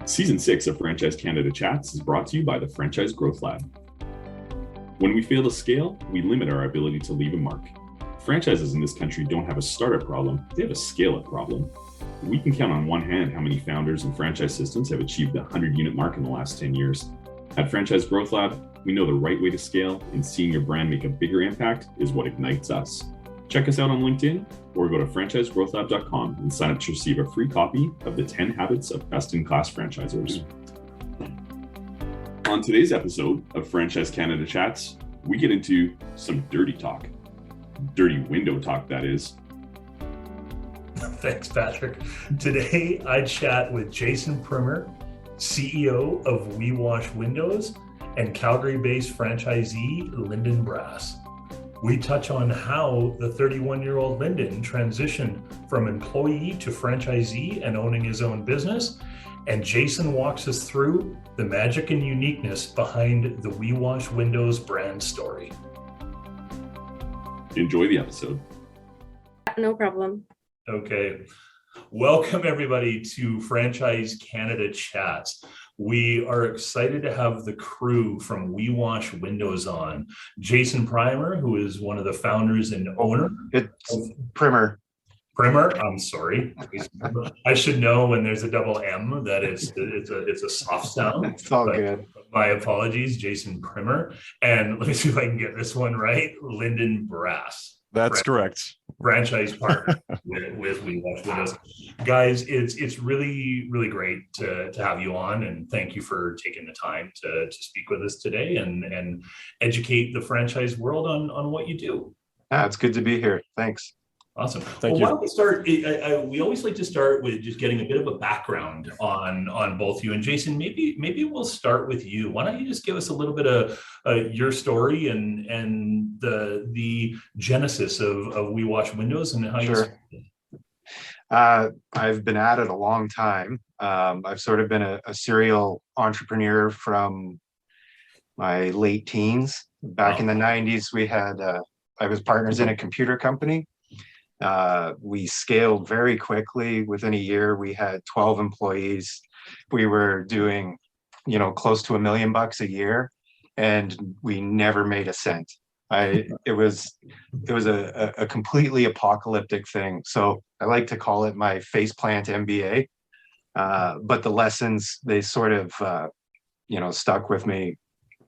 Season 6 of Franchise Canada Chats is brought to you by the Franchise Growth Lab. When we fail to scale, we limit our ability to leave a mark. Franchises in this country don't have a startup problem, they have a scale-up problem. We can count on one hand how many founders and franchise systems have achieved the 100-unit mark in the last 10 years. At Franchise Growth Lab, we know the right way to scale, and seeing your brand make a bigger impact is what ignites us. Check us out on LinkedIn or go to franchisegrowthlab.com and sign up to receive a free copy of the 10 Habits of Best-in-Class Franchisors. On today's episode of Franchise Canada Chats, we get into some dirty talk. Dirty window talk, that is. Thanks, Patrick. Today, I chat with Jason Primer, CEO of We Wash Windows and Calgary-based franchisee Lynden Brass. We touch on how the 31-year-old Lynden transitioned from employee to franchisee and owning his own business. And Jason walks us through the magic and uniqueness behind the We Wash Windows brand story. Enjoy the episode. No problem. Okay. Welcome, everybody, to Franchise Canada Chats. We are excited to have the crew from We Wash Windows on. Jason Primer, who is one of the founders and owner. It's Primer. Primer, I'm sorry. I should know when there's a double M that it's a soft sound. It's all good. My apologies, Jason Primer. And let me see if I can get this one right. Lynden Brass. That's correct. Franchise partner with We Wash Windows. Guys, it's really, really great to have you on, and thank you for taking the time to speak with us today and educate the franchise world on what you do. It's good to be here. Thanks. Awesome. Thank you. Why don't we start? We always like to start with just getting a bit of a background on both you and Jason. Maybe we'll start with you. Why don't you just give us a little bit of your story and the genesis of We Wash Windows and how you started? I've been at it a long time. I've sort of been a serial entrepreneur from my late teens. Back in the 90s, I was partners in a computer company. We scaled very quickly. Within a year, we had 12 employees. We were doing, close to $1 million a year, and we never made a cent. It was a completely apocalyptic thing. So I like to call it my faceplant MBA. But the lessons, they sort of, stuck with me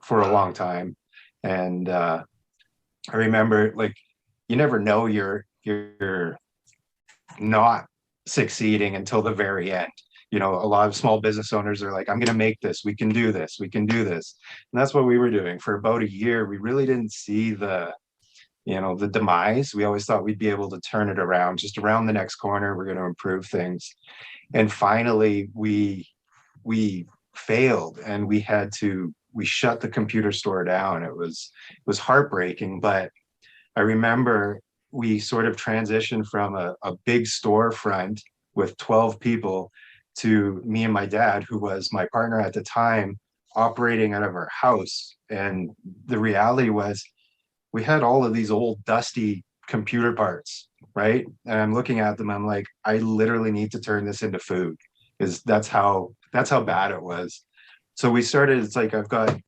for a long time. And I remember, you never know you're not succeeding until the very end. A lot of small business owners are like, I'm going to make this, we can do this. And that's what we were doing for about a year. We really didn't see the demise. We always thought we'd be able to turn it around. Just around the next corner, we're going to improve things. And finally, we failed, and we shut the computer store down. It was heartbreaking, but I remember we sort of transitioned from a big storefront with 12 people to me and my dad, who was my partner at the time, operating out of our house. And the reality was we had all of these old dusty computer parts, right? And I'm looking at them, I'm like, I literally need to turn this into food, because that's how bad it was. So we started, it's like, I've got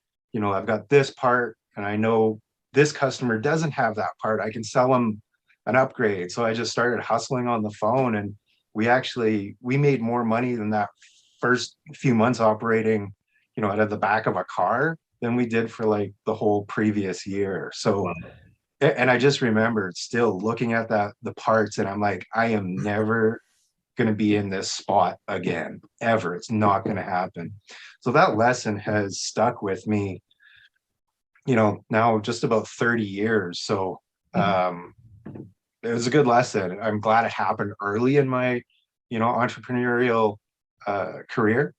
this part, and I know this customer doesn't have that part. I can sell them an upgrade. So I just started hustling on the phone, and we made more money than that first few months operating, out of the back of a car than we did for the whole previous year. So, and I just remember still looking at the parts, and I'm like, I am never going to be in this spot again, ever. It's not going to happen. So that lesson has stuck with me, now just about 30 years. So, it was a good lesson. I'm glad it happened early in my, entrepreneurial career.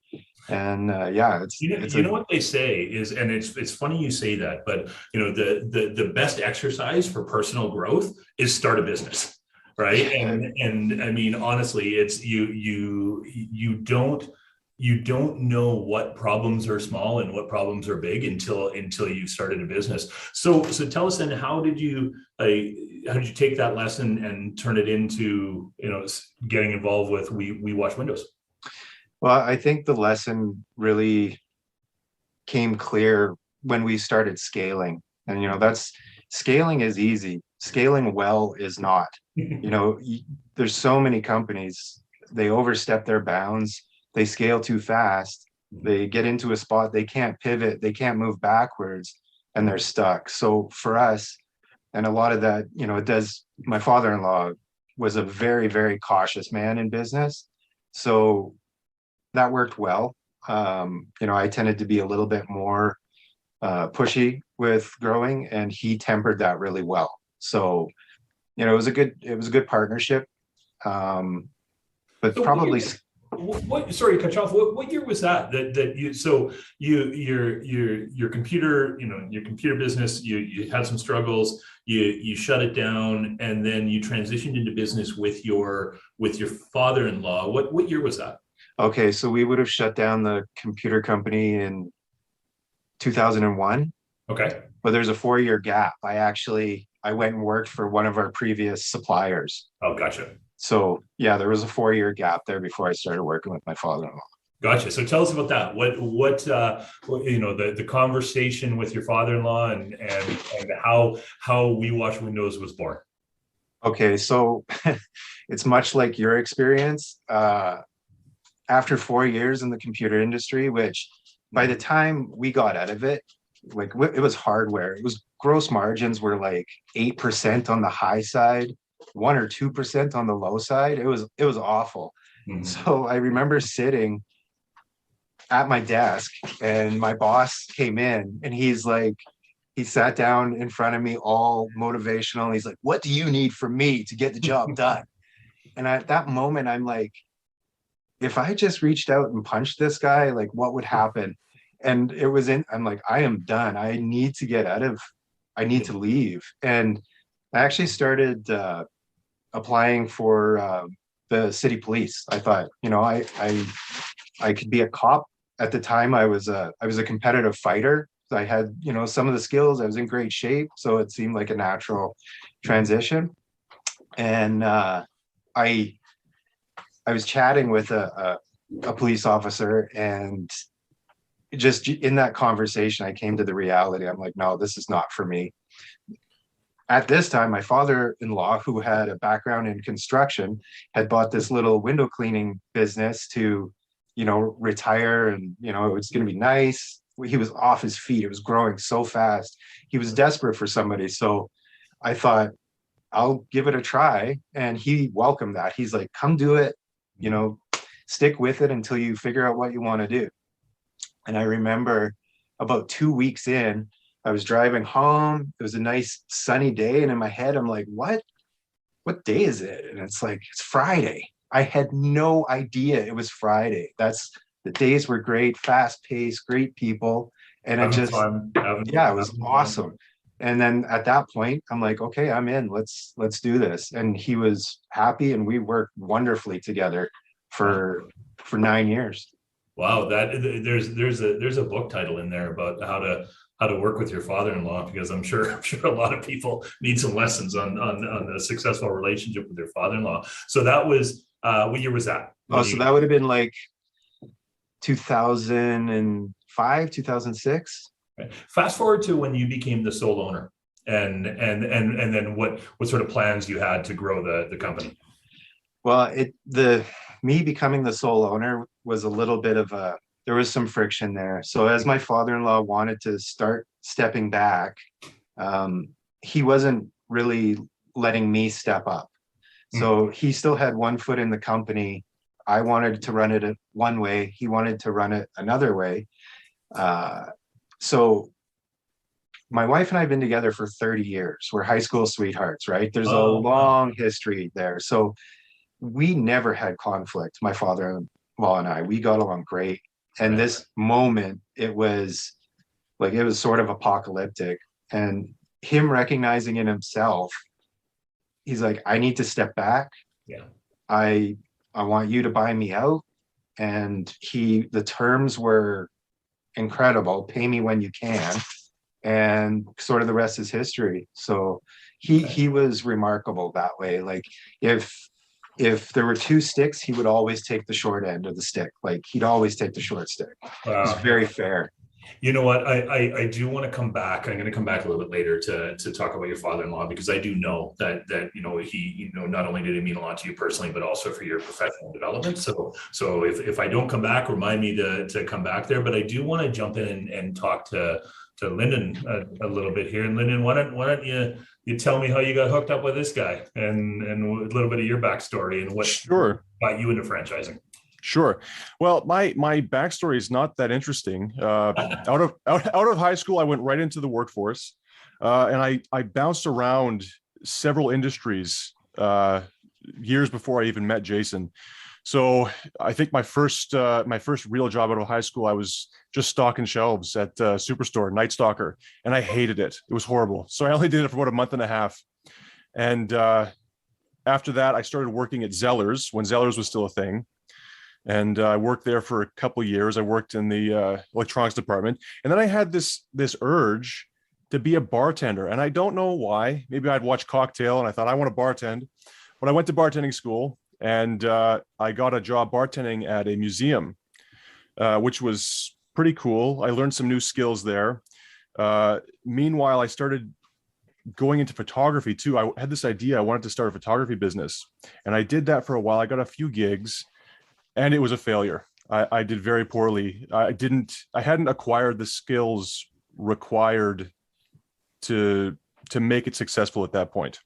And it's what they say is, and it's funny you say that, but the best exercise for personal growth is start a business, right? And I mean, honestly, it's you don't know what problems are small and what problems are big until you've started a business. So tell us then, how did you take that lesson and turn it into getting involved with We Wash Windows? Well, I think the lesson really came clear when we started scaling. And, that's scaling is easy. Scaling well is not. There's so many companies, they overstep their bounds, they scale too fast, they get into a spot, they can't pivot, they can't move backwards, and they're stuck. So for us, and a lot of that, it does, my father-in-law was a very, very cautious man in business. So that worked well. I tended to be a little bit more pushy with growing, and he tempered that really well. So, it was a good partnership. But So probably sorry to cut you off. What year was that your computer, your computer business, you had some struggles, you shut it down, and then you transitioned into business with your father-in-law. What year was that? Okay, so we would have shut down the computer company in 2001. Okay. But there's a 4-year gap. I went and worked for one of our previous suppliers. Oh, gotcha. So yeah, there was a 4-year gap there before I started working with my father-in-law. Gotcha. So tell us about that. What the conversation with your father-in-law and how We Wash Windows was born. Okay, so it's much like your experience. After 4 years in the computer industry, which by the time we got out of it, like it was hardware. It was gross margins were like 8% on the high side, 1 or 2% on the low side. It was awful. Mm-hmm. So I remember sitting at my desk, and my boss came in, and he sat down in front of me all motivational. And he's like, "What do you need from me to get the job done?" And at that moment, I'm like, if I just reached out and punched this guy, like what would happen? And I'm like, I am done. I need to leave. And I actually started applying for the city police. I thought, I could be a cop. At the time, I was a competitive fighter. I had, some of the skills. I was in great shape. So it seemed like a natural transition. And I was chatting with a police officer, and just in that conversation, I came to the reality. I'm like, no, this is not for me. At this time, my father-in-law, who had a background in construction, had bought this little window cleaning business to, retire, and, it was going to be nice. He was off his feet. It was growing so fast. He was desperate for somebody. So I thought, I'll give it a try. And he welcomed that. He's like, come do it, stick with it until you figure out what you want to do. And I remember about 2 weeks in, I was driving home. It was a nice sunny day. And in my head, I'm like, what day is it? And it's like, it's Friday. I had no idea it was Friday. The days were great, fast paced, great people. And it was awesome. And then at that point, I'm like, okay, I'm in. Let's do this. And he was happy, and we worked wonderfully together for 9 years. Wow, there's a book title in there about how to work with your father-in-law, because I'm sure a lot of people need some lessons on a successful relationship with their father-in-law. So that was what year was that? So that would have been like 2005, 2006. Okay. Fast forward to when you became the sole owner, and then what sort of plans you had to grow the company. Well, me becoming the sole owner was a little bit of there was some friction there. So as my father-in-law wanted to start stepping back, he wasn't really letting me step up. So he still had one foot in the company. I wanted to run it one way. He wanted to run it another way. So my wife and I have been together for 30 years. We're high school sweethearts, right? There's a long history there. So we never had conflict, my father-in-law and I. We got along great. And this moment, it was sort of apocalyptic. And him recognizing in himself, he's like, I need to step back. Yeah. I want you to buy me out. And the terms were incredible. Pay me when you can. And sort of the rest is history. So he was remarkable that way. Like, if if there were two sticks, he would always take the short end of the stick. Like he'd always take the short stick. It was very fair. You know what? I do want to come back. I'm going to come back a little bit later to talk about your father-in-law, because I do know that he not only did it mean a lot to you personally, but also for your professional development. So if I don't come back, remind me to come back there. But I do want to jump in and talk to Lynden a little bit here. And Lynden, why don't you tell me how you got hooked up with this guy and a little bit of your backstory and what got you into franchising? Sure. Well, my backstory is not that interesting. Out of high school, I went right into the workforce, and I bounced around several industries years before I even met Jason. So I think my first real job out of high school, I was just stocking shelves at Superstore, Night Stalker, and I hated it. It was horrible. So I only did it for about a month and a half, and after that, I started working at Zellers when Zellers was still a thing. And I worked there for a couple of years. I worked in the electronics department. And then I had this urge to be a bartender. And I don't know why. Maybe I'd watched Cocktail and I thought, I want to bartend. But I went to bartending school and I got a job bartending at a museum, which was pretty cool. I learned some new skills there. Meanwhile, I started going into photography too. I had this idea. I wanted to start a photography business. And I did that for a while. I got a few gigs. And it was a failure. I did very poorly. I hadn't acquired the skills required to make it successful at that point.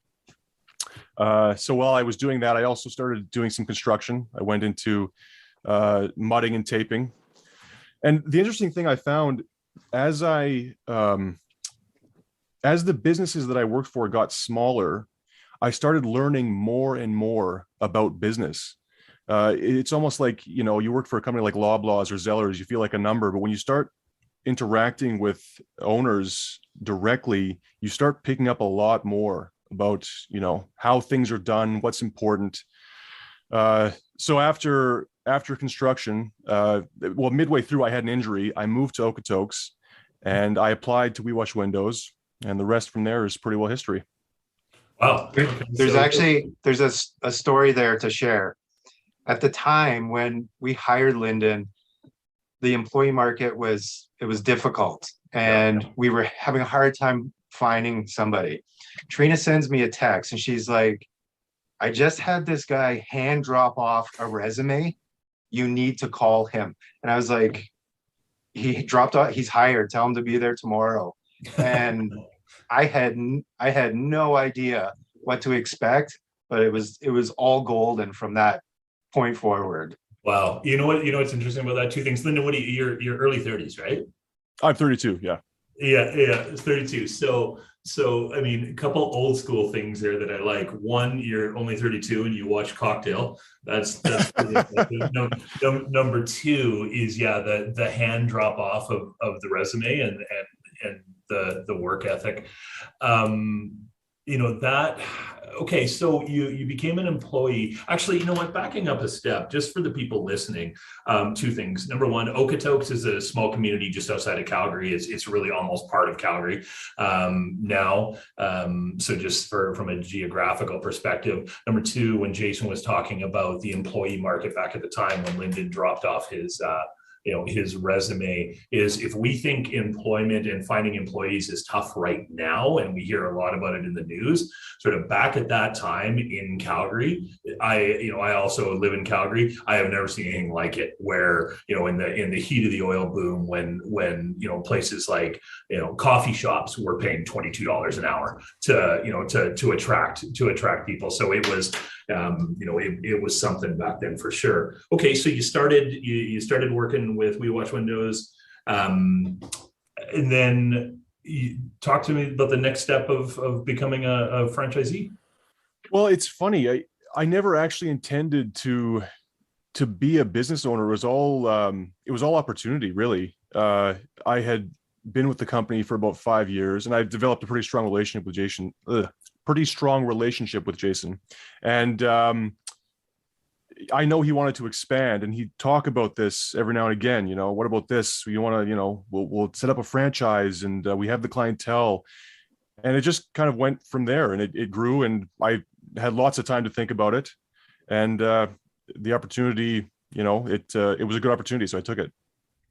So while I was doing that, I also started doing some construction. I went into mudding and taping. And the interesting thing I found as the businesses that I worked for got smaller, I started learning more and more about business. It's almost like, you work for a company like Loblaws or Zellers, you feel like a number, but when you start interacting with owners directly, you start picking up a lot more about, how things are done, what's important. So after construction, midway through, I had an injury. I moved to Okotoks and I applied to We Wash Windows, and the rest from there is pretty well history. Wow. There's a story there to share. At the time when we hired Lynden, the employee market was difficult and we were having a hard time finding somebody. Trina sends me a text and she's like, I just had this guy hand drop off a resume. You need to call him. And I was like, he dropped off, he's hired, tell him to be there tomorrow. And I had no idea what to expect, but it was all golden from that point forward. Wow. You know what's interesting about that? Two things. Lynden, what are you're early 30s, right? I'm 32. Yeah. Yeah. 32. So I mean, a couple old school things there that I like. One, you're only 32 and you watch Cocktail. That's number two is the hand drop off of the resume and the work ethic. Okay, so you became an employee. Actually, you know what? Backing up a step, just for the people listening, two things. Number one, Okotoks is a small community just outside of Calgary. It's really almost part of Calgary now. So just from a geographical perspective. Number two, when Jason was talking about the employee market back at the time when Lynden dropped off his resume, is if we think employment and finding employees is tough right now, and we hear a lot about it in the news, sort of back at that time in Calgary, I also live in Calgary. I have never seen anything like it, where, in the heat of the oil boom, when places like, coffee shops were paying $22 an hour to attract people. So it was, it was something back then for sure. Okay. So you started working with We Wash Windows. And then you talk to me about the next step of becoming a franchisee. Well, it's funny. I never actually intended to be a business owner. It was all opportunity, really. I had been with the company for about 5 years, and I've developed a pretty strong relationship with Jason. And I know he wanted to expand, and he'd talk about this every now and again. What about this? You want to, we'll set up a franchise, and we have the clientele. And it just kind of went from there, and it grew, and I had lots of time to think about it. and the opportunity, it was a good opportunity, so I took it.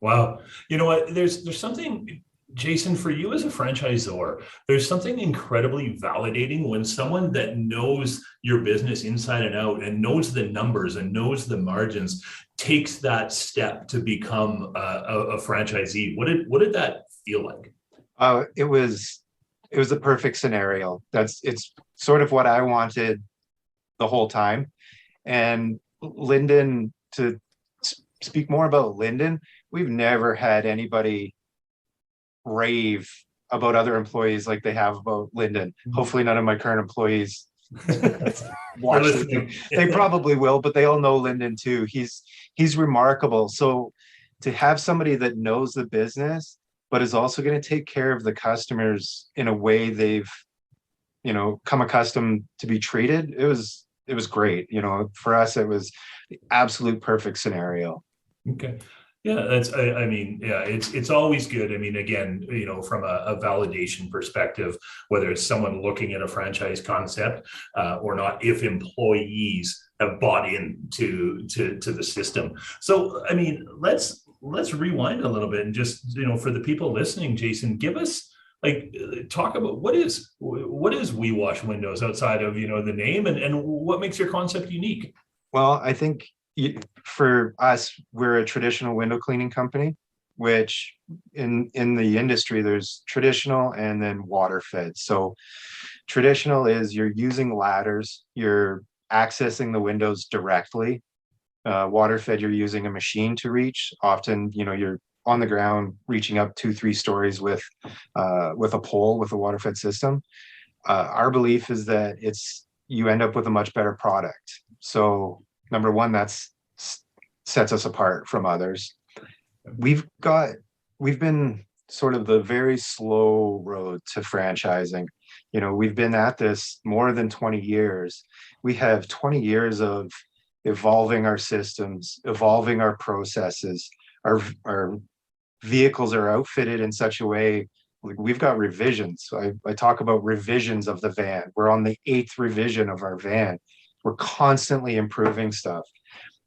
Wow. You know what? There's something, Jason, for you as a franchisor, there's something incredibly validating when someone that knows your business inside and out and knows the numbers and knows the margins takes that step to become a franchisee. What did that feel like? It was a perfect scenario. It's sort of what I wanted the whole time. And Lynden, to speak more about Lynden, we've never had anybody rave about other employees like they have about Lynden. Hopefully none of my current employees watch this. They probably will, but they all know Lynden too. He's remarkable. So to have somebody that knows the business, but is also going to take care of the customers in a way they've, come accustomed to be treated, it was great. For us, it was the absolute perfect scenario. Okay. Yeah, I mean, yeah, it's always good. I mean, again, from a validation perspective, whether it's someone looking at a franchise concept or not, if employees have bought into the system. So, I mean, let's rewind a little bit and just, for the people listening, Jason, give us talk about what is We Wash Windows outside of, the name, and what makes your concept unique? Well, I think for us, we're a traditional window cleaning company, which in the industry, there's traditional and then water fed. So traditional is you're using ladders, you're accessing the windows directly. Water fed, you're using a machine to reach. Often, you're on the ground reaching up 2-3 stories with a pole with a water fed system. Our belief is that you end up with a much better product. So number one, that's sets us apart from others. We've been sort of the very slow road to franchising. We've been at this more than 20 years. We have 20 years of evolving our systems, evolving our processes. Our vehicles are outfitted in such a way, we've got revisions. I talk about revisions of the van. We're on the 8th revision of our van. We're constantly improving stuff.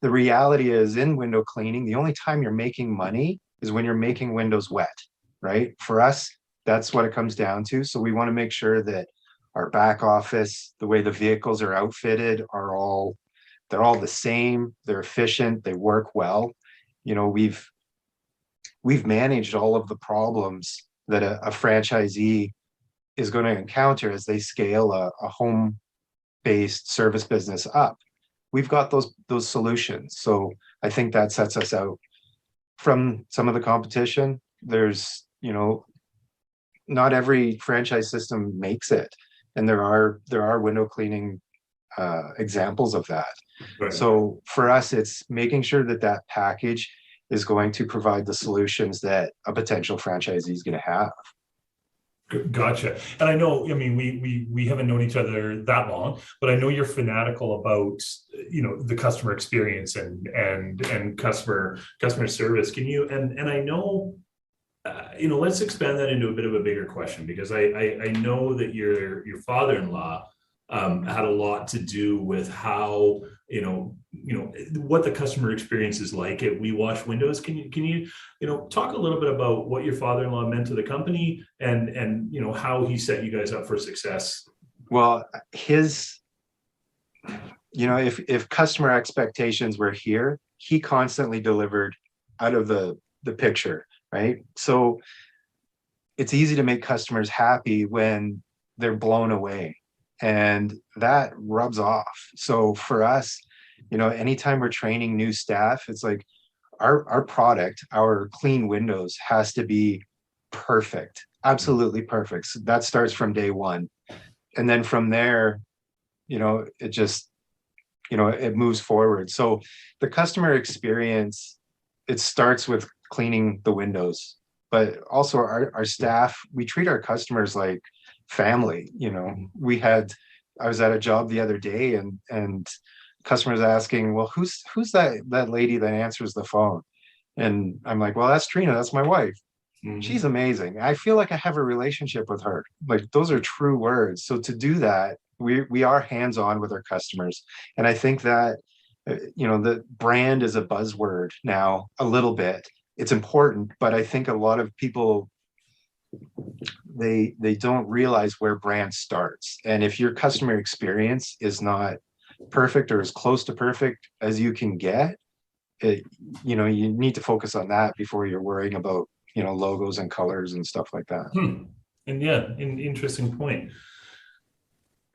The reality is, in window cleaning, the only time you're making money is when you're making windows wet, right? For us, that's what it comes down to. So we want to make sure that our back office, the way the vehicles are outfitted, they're all the same, they're efficient, they work well. We've managed all of the problems that a franchisee is going to encounter as they scale a home-based service business up. We've got those solutions. So I think that sets us out from some of the competition. There's, not every franchise system makes it. And there are window cleaning examples of that. Right. So for us, it's making sure that package is going to provide the solutions that a potential franchisee is going to have. Gotcha. And I know, I mean, we haven't known each other that long, but I know you're fanatical about, the customer experience and customer service. Can you, and I know, let's expand that into a bit of a bigger question, because I know that your father-in-law had a lot to do with how, what the customer experience is like at We Wash Windows. Can you talk a little bit about what your father-in-law meant to the company and how he set you guys up for success? Well, if customer expectations were here, he constantly delivered out of the picture, right? So it's easy to make customers happy when they're blown away, and that rubs off. So for us, anytime we're training new staff, it's like our product, our clean windows, has to be perfect, absolutely perfect. So that starts from day one. And then from there, it just, it moves forward. So the customer experience, it starts with cleaning the windows, but also our staff, we treat our customers like family. I was at a job the other day and customers asking, well, who's that lady that answers the phone? And I'm like, well, that's Trina, that's my wife. Mm-hmm. She's amazing. I feel like I have a relationship with her. Like, those are true words. So to do that, we are hands-on with our customers. And I think that, the brand is a buzzword now a little bit. It's important, but I think a lot of people, they don't realize where brand starts. And if your customer experience is not perfect or as close to perfect as you can get, you need to focus on that before you're worrying about, logos and colors and stuff like that. And yeah, an interesting point.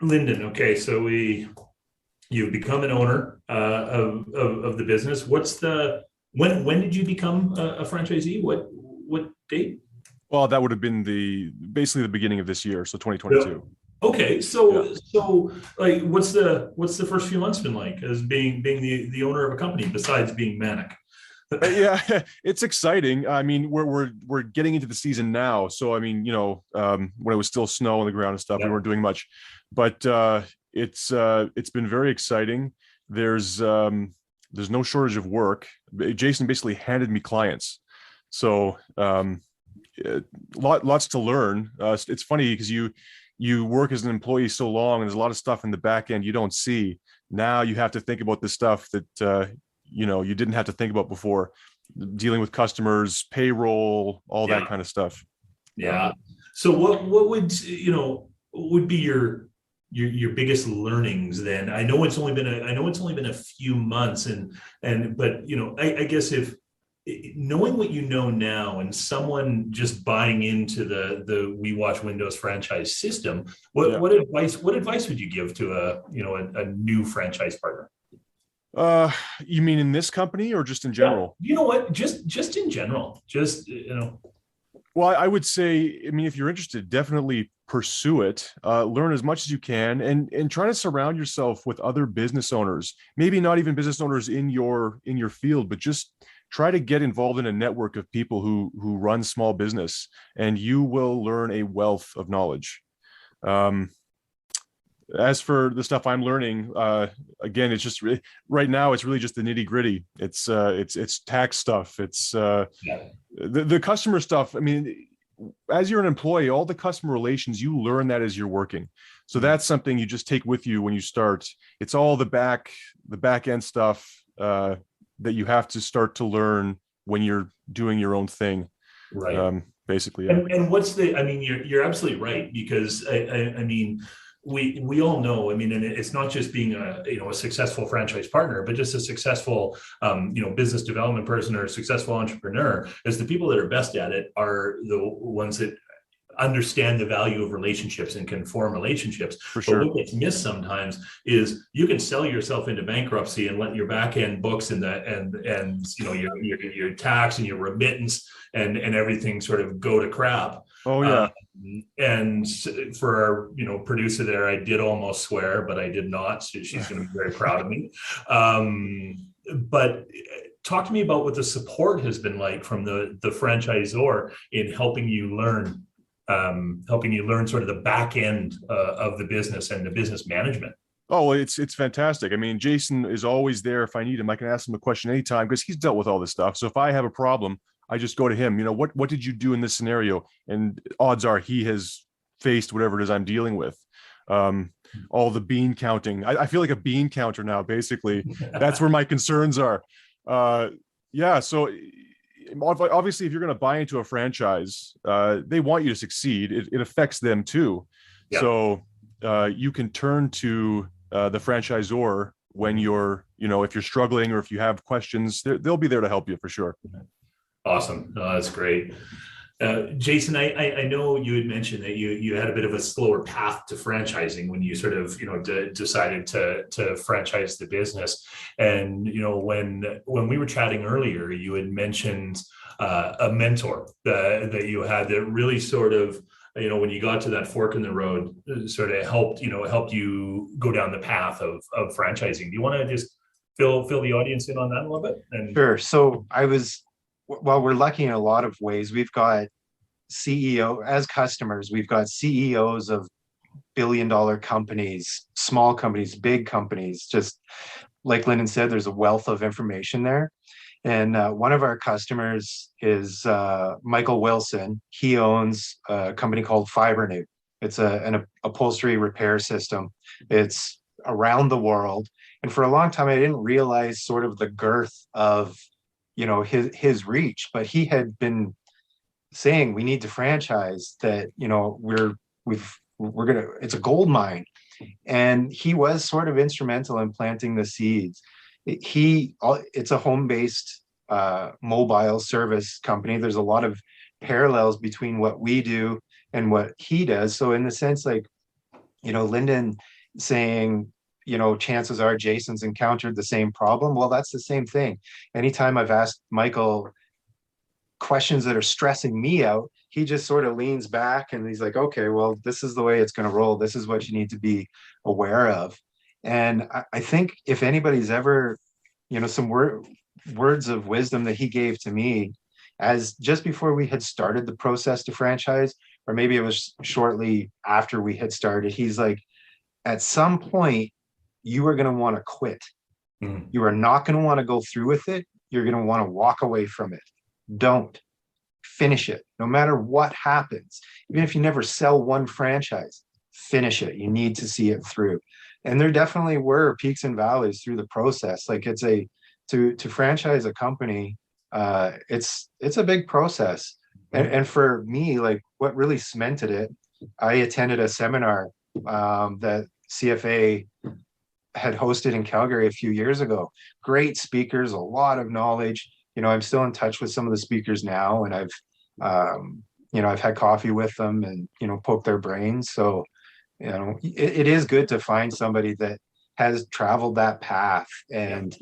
Lynden, okay, so you've become an owner of the business. When did you become a franchisee? What date? Well, that would have been basically the beginning of this year, so 2022. Okay, so like, what's the first few months been like as being the owner of a company besides being manic? Yeah, it's exciting. I mean, we're getting into the season now, so I mean, when it was still snow on the ground and stuff, we weren't doing much, but it's been very exciting. There's no shortage of work. Jason basically handed me clients, so lots to learn. It's funny because you work as an employee so long, and there's a lot of stuff in the back end you don't see. Now you have to think about the stuff that you didn't have to think about before, dealing with customers, payroll, all that kind of stuff. Yeah. So what would be your biggest learnings then? I know it's only been a few months, but I guess if knowing what you know now and someone just buying into the We Wash Windows franchise system, what advice would you give to a new franchise partner? You mean in this company or just in general? Yeah. You know what? Just in general. Well, I would say, I mean, if you're interested, definitely pursue it. Learn as much as you can, and try to surround yourself with other business owners. Maybe not even business owners in your field, but just try to get involved in a network of people who run small business, and you will learn a wealth of knowledge. As for the stuff I'm learning, again, it's just right now, it's really just the nitty gritty. It's tax stuff. It's the customer stuff. I mean, as you're an employee, all the customer relations, you learn that as you're working. So that's something you just take with you when you start. It's all the back end stuff that you have to start to learn when you're doing your own thing. Right. Basically. Yeah. And you're absolutely right, because I mean, we all know, I mean, and it's not just being a successful franchise partner, but just a successful, business development person or a successful entrepreneur, is the people that are best at it are the ones that understand the value of relationships and can form relationships. For sure. But what gets missed sometimes is you can sell yourself into bankruptcy and let your back end books and your tax and your remittance and everything sort of go to crap. Oh yeah. And for our producer there, I did almost swear, but I did not. So she's going to be very proud of me. But talk to me about what the support has been like from the franchisor in helping you learn sort of the back end of the business and the business management. Oh, it's fantastic. I mean, Jason is always there if I need him. I can ask him a question anytime because he's dealt with all this stuff. So if I have a problem, I just go to him. What did you do in this scenario? And odds are he has faced whatever it is I'm dealing with. All the bean counting. I feel like a bean counter now, basically. That's where my concerns are. Yeah. So obviously, if you're going to buy into a franchise, they want you to succeed. It affects them too. Yeah. So you can turn to the franchisor when you're, if you're struggling or if you have questions, they'll be there to help you for sure. Awesome. No, that's great. Jason, I know you had mentioned that you had a bit of a slower path to franchising when you sort of, decided to franchise the business. And, when we were chatting earlier, you had mentioned a mentor that you had that really sort of, when you got to that fork in the road, sort of helped you go down the path of franchising. Do you want to just fill the audience in on that a little bit? Sure. So we're lucky in a lot of ways. We've got as customers, we've got CEOs of billion-dollar companies, small companies, big companies. Just like Lynden said, there's a wealth of information there. And one of our customers is Michael Wilson. He owns a company called FiberNew. It's an upholstery repair system. It's around the world. And for a long time, I didn't realize sort of the girth of, his reach, but he had been saying we need to franchise, that, it's a gold mine. And he was sort of instrumental in planting the seeds. It's a home-based mobile service company. There's a lot of parallels between what we do and what he does. So in the sense, like, Lynden saying, chances are Jason's encountered the same problem. Well, that's the same thing. Anytime I've asked Michael questions that are stressing me out, he just sort of leans back and he's like, okay, well, this is the way it's going to roll. This is what you need to be aware of. And I think if anybody's ever, some words of wisdom that he gave to me, as just before we had started the process to franchise, or maybe it was shortly after we had started, he's like, at some point, you are going to want to quit. You are not going to want to go through with it. You're going to want to walk away from it. Don't finish it, no matter what happens. Even if you never sell one franchise, finish it. You need to see it through. And there definitely were peaks and valleys through the process. Like, it's to franchise a company, it's a big process. And for me, like, what really cemented it, I attended a seminar that CFA had hosted in Calgary a few years ago. Great speakers, a lot of knowledge. I'm still in touch with some of the speakers now, and I've had coffee with them and, poked their brains. So, it is good to find somebody that has traveled that path. And,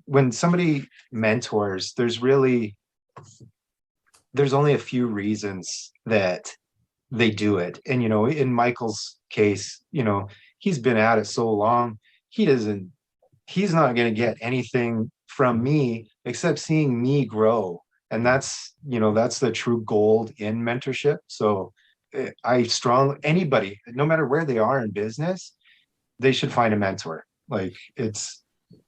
when somebody mentors, there's only a few reasons that they do it. And, in Michael's case, he's been at it so long, he's not going to get anything from me except seeing me grow. And that's the true gold in mentorship. So anybody, no matter where they are in business, they should find a mentor. Like, it's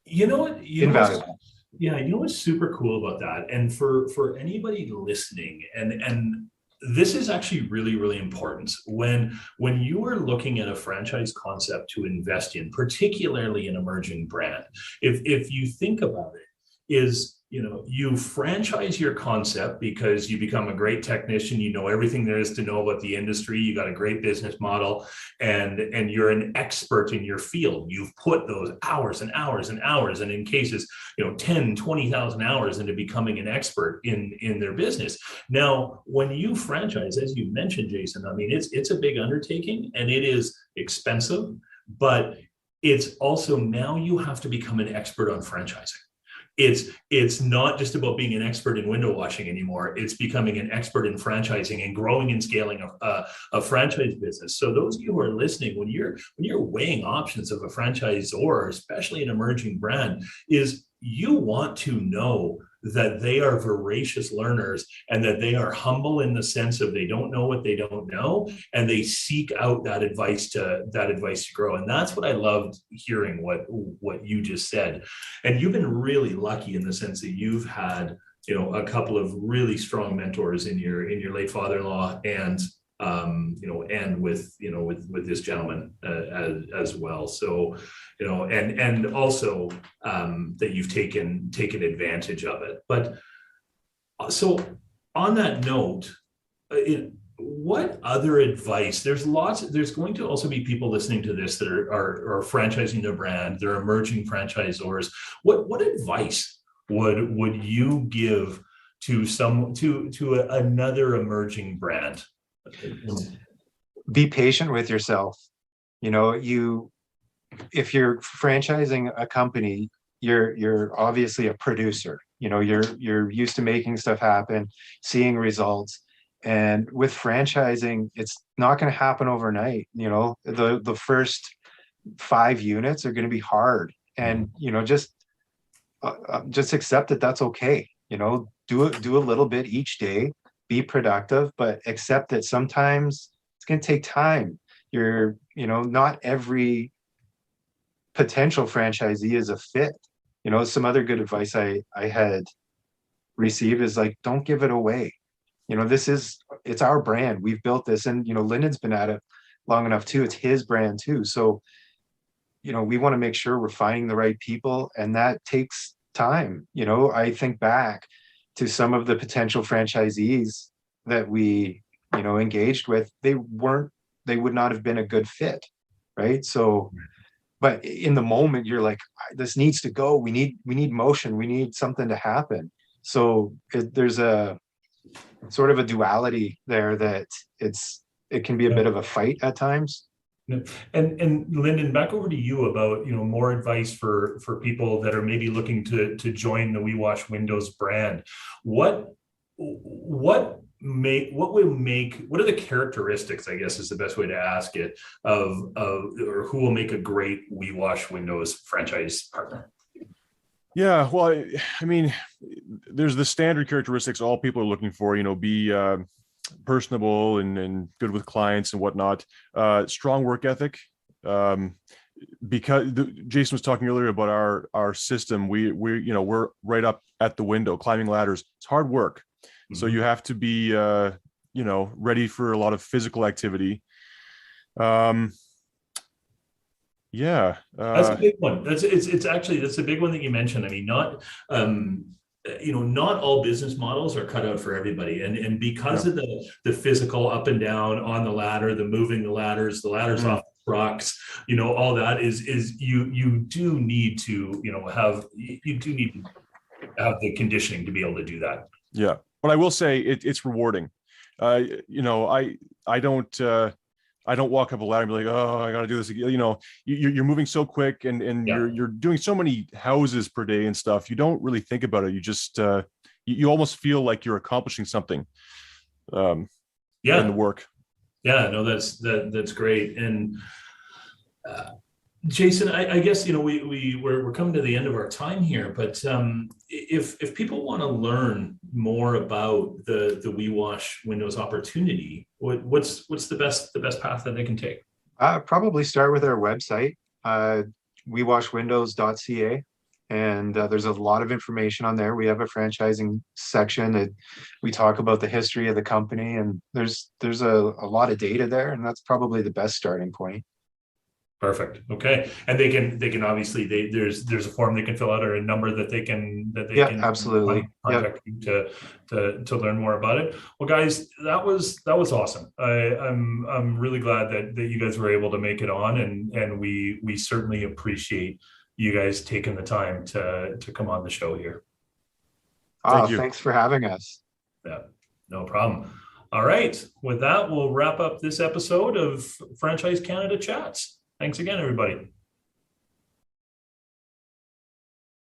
invaluable. What's super cool about that, and for anybody listening, and this is actually really, really important when you are looking at a franchise concept to invest in, particularly an emerging brand. If you think about it, is you franchise your concept because you become a great technician, you know everything there is to know about the industry, you got a great business model, and you're an expert in your field. You've put those hours and hours and hours, and in cases, 10, 20,000 hours into becoming an expert in their business. Now, when you franchise, as you mentioned, Jason, I mean, it's a big undertaking and it is expensive, but it's also, now you have to become an expert on franchising. It's not just about being an expert in window washing anymore. It's becoming an expert in franchising and growing and scaling a franchise business. So those of you who are listening, when you're weighing options of a franchisor, especially an emerging brand, is you want to know that they are voracious learners and that they are humble in the sense of they don't know what they don't know, and they seek out that advice to grow. And that's what I loved hearing what you just said. And you've been really lucky in the sense that you've had a couple of really strong mentors in your late father-in-law, and and with this gentleman as well. So, and also that you've taken advantage of it. But so on that note, what other advice? There's going to also be people listening to this that are franchising their brand. They're emerging franchisors. What advice would you give to another emerging brand? Be patient with yourself. If you're franchising a company, you're obviously a producer. You're used to making stuff happen, seeing results. And with franchising, it's not going to happen overnight. The first 5 units are going to be hard, and just accept that that's okay. Do a little bit each day, be productive, but accept that sometimes it's going to take time. Not every potential franchisee is a fit. Some other good advice I had received is like, don't give it away. it's our brand. We've built this, and Lynden's been at it long enough too. It's his brand too. So, we want to make sure we're finding the right people, and that takes time. I think back to some of the potential franchisees that we, engaged with. They would not have been a good fit, right? So, but in the moment, you're like, this needs to go. We need motion. We need something to happen. So there's a sort of a duality there that it can be a bit of a fight at times. And Lynden, back over to you about more advice for people that are maybe looking to join the We Wash Windows brand. What are the characteristics, I guess is the best way to ask it, of or who will make a great We Wash Windows franchise partner? Yeah, well, I mean, there's the standard characteristics all people are looking for, be personable and good with clients and whatnot. Strong work ethic. Because Jason was talking earlier about our system, we're right up at the window, climbing ladders. It's hard work. Mm-hmm. So you have to be, ready for a lot of physical activity. Yeah, that's a big one. That's a big one that you mentioned. I mean, not all business models are cut out for everybody, and because of the physical up and down on the ladder, the moving the ladders mm-hmm. off the trucks, all that is you do need to have the conditioning to be able to do that. Yeah, but I will say it's rewarding. I don't walk up a ladder and be like, oh, I got to do this again. You're moving so quick and you're doing so many houses per day and stuff. You don't really think about it. You just, you almost feel like you're accomplishing something in the work. Yeah, no, that's great. And Jason, I guess, we're coming to the end of our time here, but if people want to learn more about the We Wash Windows opportunity, what's the best path that they can take? Probably start with our website, wewashwindows.ca, and there's a lot of information on there. We have a franchising section that we talk about the history of the company, and there's a lot of data there, and that's probably the best starting point. Perfect. Okay, and they can obviously there's a form they can fill out or a number that they can absolutely contact you to learn more about it. Well, guys, that was awesome. I'm really glad that you guys were able to make it on, and we certainly appreciate you guys taking the time to come on the show here. Thanks for having us. Yeah, no problem. All right, with that, we'll wrap up this episode of Franchise Canada Chats. Thanks again, everybody.